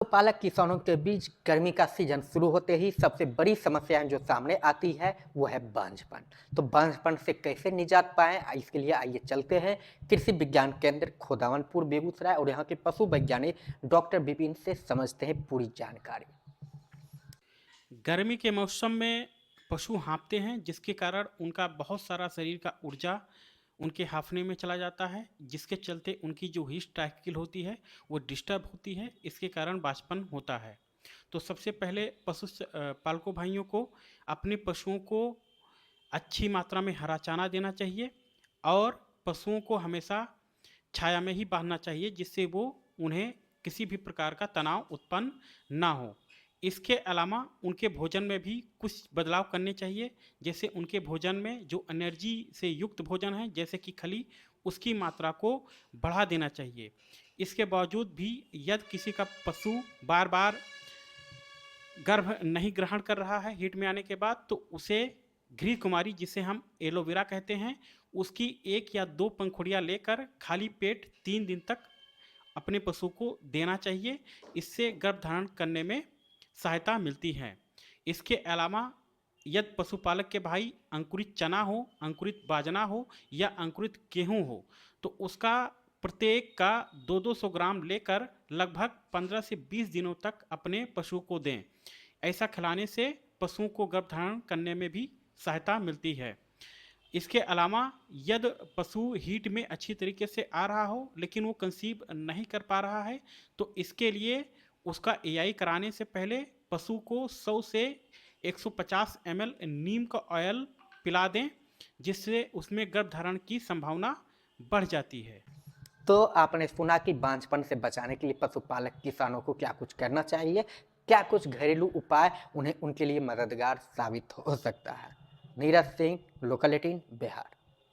पालक किसानों के बीच गर्मी का सीजन शुरू होते ही सबसे बड़ी समस्या जो सामने आती है वो है बांझपन। तो बांझपन से कैसे निजात पाएं, इसके लिए आइए चलते हैं कृषि विज्ञान केंद्र खोदावनपुर बेगूसराय और यहाँ के पशु वैज्ञानिक डॉक्टर विपिन से समझते हैं पूरी जानकारी। गर्मी के मौसम में पशु हाँफते हैं, जिसके कारण उनका बहुत सारा शरीर का ऊर्जा उनके हाँफने में चला जाता है, जिसके चलते उनकी जो हीट साइकिल होती है वो डिस्टर्ब होती है। इसके कारण बांझपन होता है। तो सबसे पहले पालकों भाइयों को अपने पशुओं को अच्छी मात्रा में हरा चारा देना चाहिए और पशुओं को हमेशा छाया में ही बांधना चाहिए, जिससे वो उन्हें किसी भी प्रकार का तनाव उत्पन्न ना हो। इसके अलावा उनके भोजन में भी कुछ बदलाव करने चाहिए। जैसे उनके भोजन में जो एनर्जी से युक्त भोजन है, जैसे कि खली, उसकी मात्रा को बढ़ा देना चाहिए। इसके बावजूद भी यदि किसी का पशु बार बार गर्भ नहीं ग्रहण कर रहा है हीट में आने के बाद, तो उसे घृत कुमारी, जिसे हम एलोवेरा कहते हैं, उसकी 1 या 2 पंखुड़ियाँ लेकर खाली पेट 3 दिन तक अपने पशु को देना चाहिए। इससे गर्भ धारण करने में सहायता मिलती है। इसके अलावा यदि पशुपालक के भाई अंकुरित चना हो, अंकुरित बाजना हो या अंकुरित गेहूँ हो, तो उसका प्रत्येक का 200-200 ग्राम लेकर लगभग 15 से 20 दिनों तक अपने पशु को दें। ऐसा खिलाने से पशुओं को गर्भधारण करने में भी सहायता मिलती है। इसके अलावा यदि पशु हीट में अच्छी तरीके से आ रहा हो लेकिन वो कंसीव नहीं कर पा रहा है, तो इसके लिए उसका एआई कराने से पहले पशु को 100 से 150 ml नीम का ऑयल पिला दें, जिससे उसमें गर्भधारण की संभावना बढ़ जाती है। तो आपने सुना कि बांझपन से बचाने के लिए पशुपालक किसानों को क्या कुछ करना चाहिए, क्या कुछ घरेलू उपाय उन्हें उनके लिए मददगार साबित हो सकता है। नीरज सिंह, लोकल 18 बिहार।